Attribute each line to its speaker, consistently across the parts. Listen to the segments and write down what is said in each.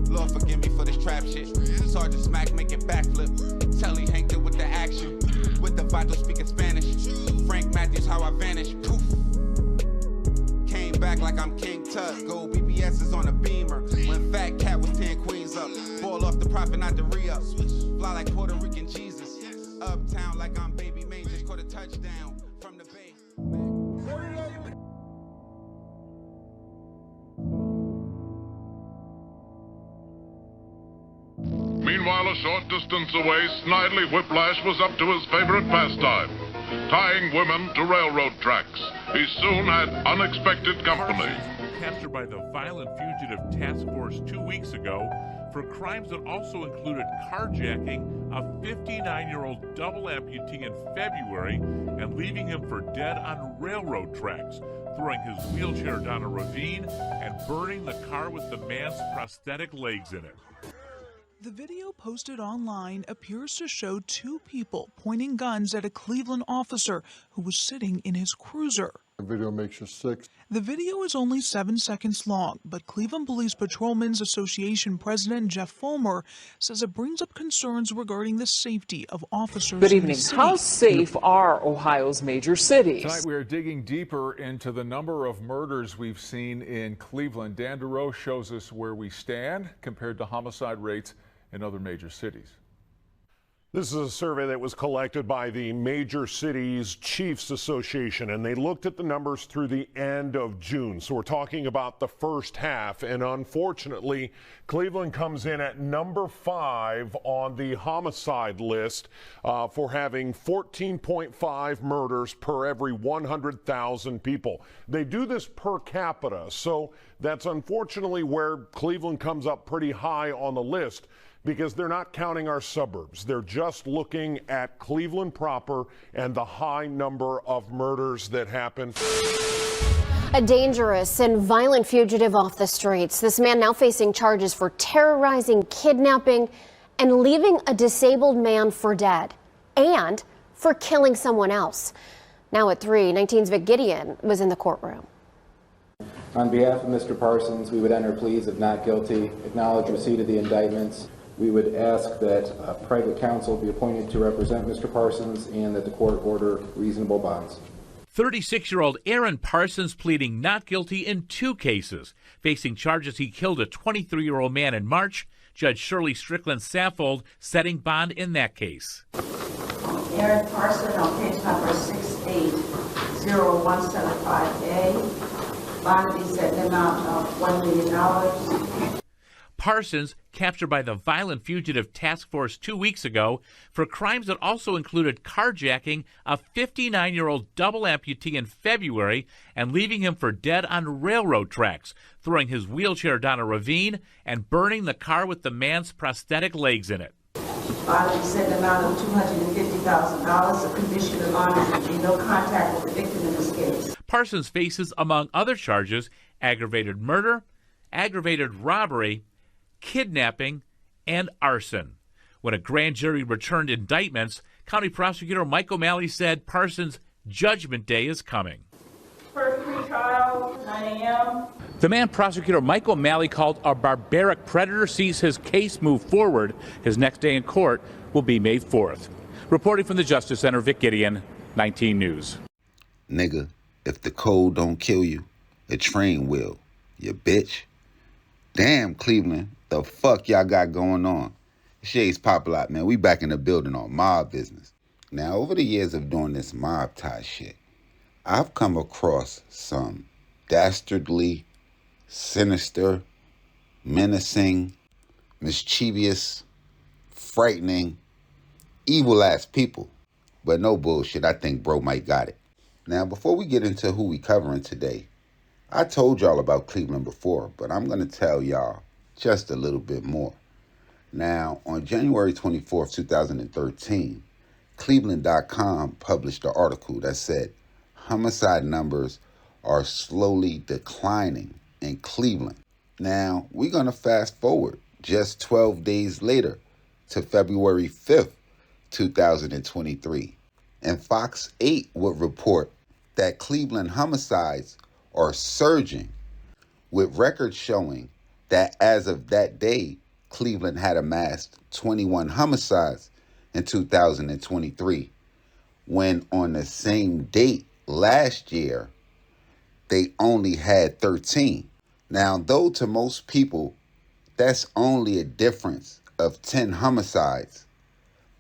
Speaker 1: Lord forgive me for this trap shit. Sergeant Smack make it backflip. Telly Hank did with the action. With the vital speaking Spanish. Frank Matthews how I vanish. Poof. Came back like I'm King Tut. Gold BBS is on a beamer. When Fat Cat was 10 queens up. Ball off the profit, not the re-up. Fly like Puerto Rican Jesus. Uptown like I'm Baby May. Just caught a touchdown from the bay.
Speaker 2: Meanwhile, a short distance away, Snidely Whiplash was up to his favorite pastime, tying women to railroad tracks. He soon had unexpected company.
Speaker 3: Parsons, captured by the Violent Fugitive Task Force 2 weeks ago for crimes that also included carjacking a 59-year-old double amputee in February and leaving him for dead on railroad tracks, throwing his wheelchair down a ravine and burning the car with the man's prosthetic legs in it.
Speaker 4: The video posted online appears to show two people pointing guns at a Cleveland officer who was sitting in his cruiser.
Speaker 5: The video makes you sick.
Speaker 4: The video is only 7 seconds long, but Cleveland Police Patrolmen's Association President Jeff Fulmer says it brings up concerns regarding the safety of officers.
Speaker 6: Good evening.
Speaker 4: In the city.
Speaker 6: How safe are Ohio's major cities?
Speaker 7: Tonight we are digging deeper into the number of murders we've seen in Cleveland. Dan DeRoe shows us where we stand compared to homicide rates in other major cities.
Speaker 8: This is a survey that was collected by the Major Cities Chiefs Association, and they looked at the numbers through the end of June. So we're talking about the first half, and unfortunately, Cleveland comes in at number 5 on the homicide list for having 14.5 murders per every 100,000 people. They do this per capita, so that's unfortunately where Cleveland comes up pretty high on the list, because they're not counting our suburbs. They're just looking at Cleveland proper and the high number of murders that happen.
Speaker 9: A dangerous and violent fugitive off the streets. This man now facing charges for terrorizing, kidnapping, and leaving a disabled man for dead, and for killing someone else. Now at 3, 19's Vic Gideon was in the courtroom.
Speaker 10: On behalf of Mr. Parsons, we would enter pleas of not guilty, acknowledge receipt of the indictments. We would ask that private counsel be appointed to represent Mr. Parsons and that the court order reasonable bonds.
Speaker 3: 36-year-old Aaron Parsons pleading not guilty in 2 cases, facing charges he killed a 23-year-old man in March. Judge Shirley Strickland Saffold setting bond in that case.
Speaker 11: Aaron Parsons on case number 680175A. Bond to be set in the amount of $1 million.
Speaker 3: Parsons, captured by the Violent Fugitive Task Force 2 weeks ago for crimes that also included carjacking a 59-year-old double amputee in February and leaving him for dead on railroad tracks, throwing his wheelchair down a ravine and burning the car with the man's prosthetic legs in it.
Speaker 11: Bond is set in the amount of $250,000. The condition of bond is to be no contact with the victim in this case.
Speaker 3: Parsons faces, among other charges, aggravated murder, aggravated robbery, kidnapping, and arson. When a grand jury returned indictments, County Prosecutor Mike O'Malley said Parsons' judgment day is coming.
Speaker 11: First pre-trial, 9 a.m.
Speaker 3: The man Prosecutor Mike O'Malley called a barbaric predator sees his case move forward. His next day in court will be May 4th. Reporting from the Justice Center, Vic Gideon, 19 News.
Speaker 12: Nigga, if the cold don't kill you, the train will, you bitch. Damn, Cleveland, the fuck y'all got going on? Shades Popalot, man. We back in the building on mob business. Now, over the years of doing this mob tie shit, I've come across some dastardly, sinister, menacing, mischievous, frightening, evil-ass people. But no bullshit, I think bro Mike got it. Now, before we get into who we covering today, I told y'all about Cleveland before, but I'm going to tell y'all just a little bit more. Now, on January 24th, 2013, Cleveland.com published an article that said homicide numbers are slowly declining in Cleveland. Now, we're going to fast forward just 12 days later to February 5th, 2023. And Fox 8 would report that Cleveland homicides are surging, with records showing that as of that day, Cleveland had amassed 21 homicides in 2023, when on the same date last year, they only had 13. Now, though to most people, that's only a difference of 10 homicides,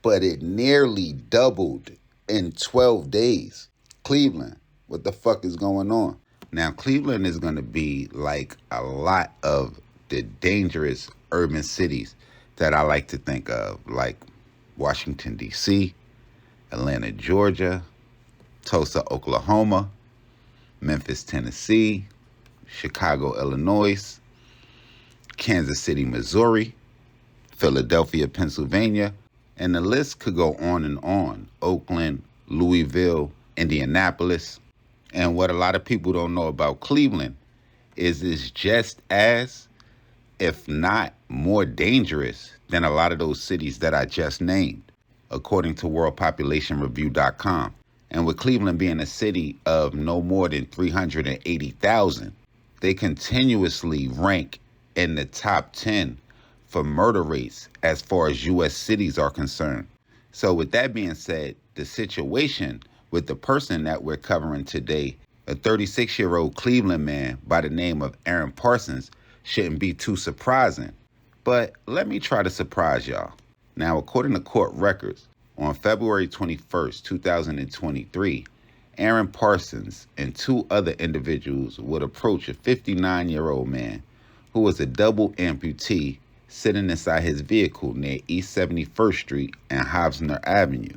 Speaker 12: but it nearly doubled in 12 days. Cleveland, what the fuck is going on? Now, Cleveland is going to be like a lot of the dangerous urban cities that I like to think of, like Washington, D.C., Atlanta, Georgia, Tulsa, Oklahoma, Memphis, Tennessee, Chicago, Illinois, Kansas City, Missouri, Philadelphia, Pennsylvania, and the list could go on and on. Oakland, Louisville, Indianapolis. And what a lot of people don't know about Cleveland is it's just as, if not more dangerous than a lot of those cities that I just named, according to worldpopulationreview.com. And with Cleveland being a city of no more than 380,000, they continuously rank in the top 10 for murder rates as far as U.S. cities are concerned. So with that being said, the situation with the person that we're covering today, a 36-year-old Cleveland man by the name of Aaron Parsons, shouldn't be too surprising. But let me try to surprise y'all. Now, according to court records, on February 21st, 2023, Aaron Parsons and two other individuals would approach a 59-year-old man who was a double amputee sitting inside his vehicle near East 71st Street and Hobsner Avenue.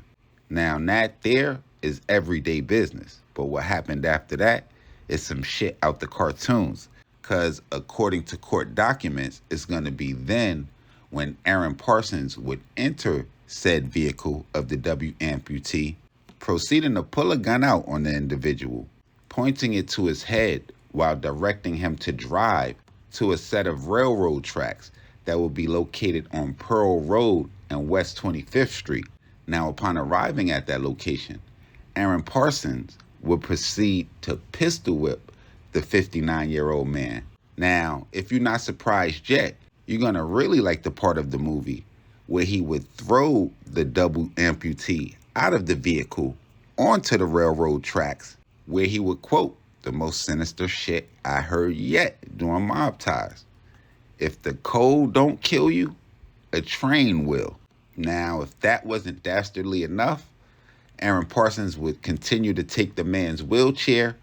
Speaker 12: Now, that there is everyday business, but what happened after that is some shit out the cartoons, because according to court documents, it's going to be then when Aaron Parsons would enter said vehicle of the W amputee, proceeding to pull a gun out on the individual, pointing it to his head while directing him to drive to a set of railroad tracks that will be located on Pearl Road and West 25th Street. Now, upon arriving at that location, Aaron Parsons would proceed to pistol whip the 59-year-old man. Now, if you're not surprised yet, you're going to really like the part of the movie where he would throw the double amputee out of the vehicle onto the railroad tracks, where he would quote the most sinister shit I heard yet during mob ties. If the cold don't kill you, a train will. Now, if that wasn't dastardly enough, Aaron Parsons would continue to take the man's wheelchair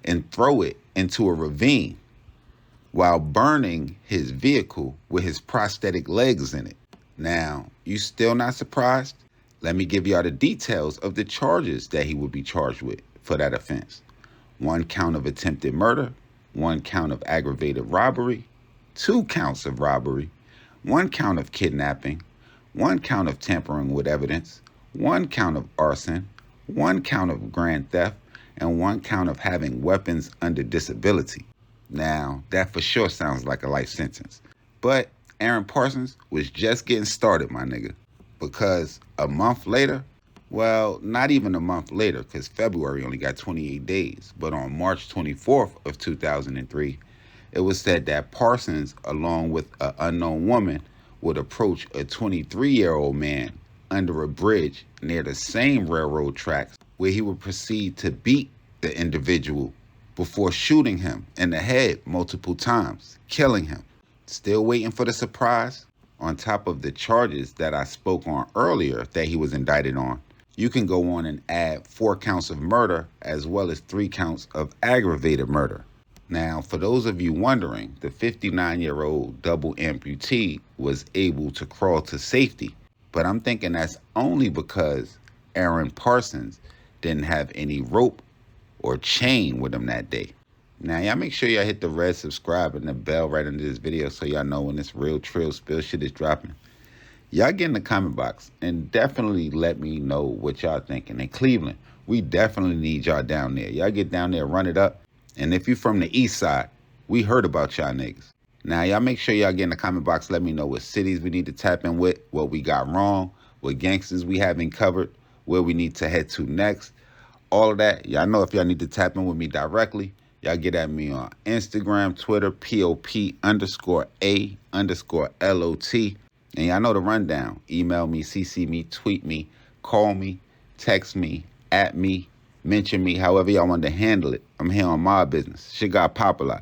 Speaker 12: and throw it into a ravine while burning his vehicle with his prosthetic legs in it. Now, you still not surprised? Let me give y'all the details of the charges that he would be charged with for that offense. 1 count of attempted murder, 1 count of aggravated robbery, 2 counts of robbery, 1 count of kidnapping, 1 count of tampering with evidence, 1 count of arson, 1 count of grand theft, and 1 count of having weapons under disability. Now, that for sure sounds like a life sentence. But Aaron Parsons was just getting started, my nigga. Because a month later, well, not even a month later, because February only got 28 days. But on March 24th of 2003, it was said that Parsons, along with an unknown woman, would approach a 23-year-old man under a bridge near the same railroad tracks, where he would proceed to beat the individual before shooting him in the head multiple times, killing him. Still waiting for the surprise? On top of the charges that I spoke on earlier that he was indicted on, you can go on and add 4 counts of murder as well as 3 counts of aggravated murder. Now, for those of you wondering, the 59-year-old double amputee was able to crawl to safety, but I'm thinking that's only because Aaron Parsons didn't have any rope or chain with him that day. Now, y'all make sure y'all hit the red subscribe and the bell right under this video so y'all know when this real trill spill shit is dropping. Y'all get in the comment box and definitely let me know what y'all thinking. In Cleveland, we definitely need y'all down there. Y'all get down there, run it up. And if you're from the east side, we heard about y'all niggas. Now, y'all make sure y'all get in the comment box. Let me know what cities we need to tap in with, what we got wrong, what gangsters we haven't covered, where we need to head to next. All of that. Y'all know if y'all need to tap in with me directly, Y'all get at me on Instagram, Twitter, POP_A_LOT. And y'all know the rundown. Email me, CC me, tweet me, call me, text me, at me, mention me, however y'all want to handle it. I'm here on my business. Shit got Popalot.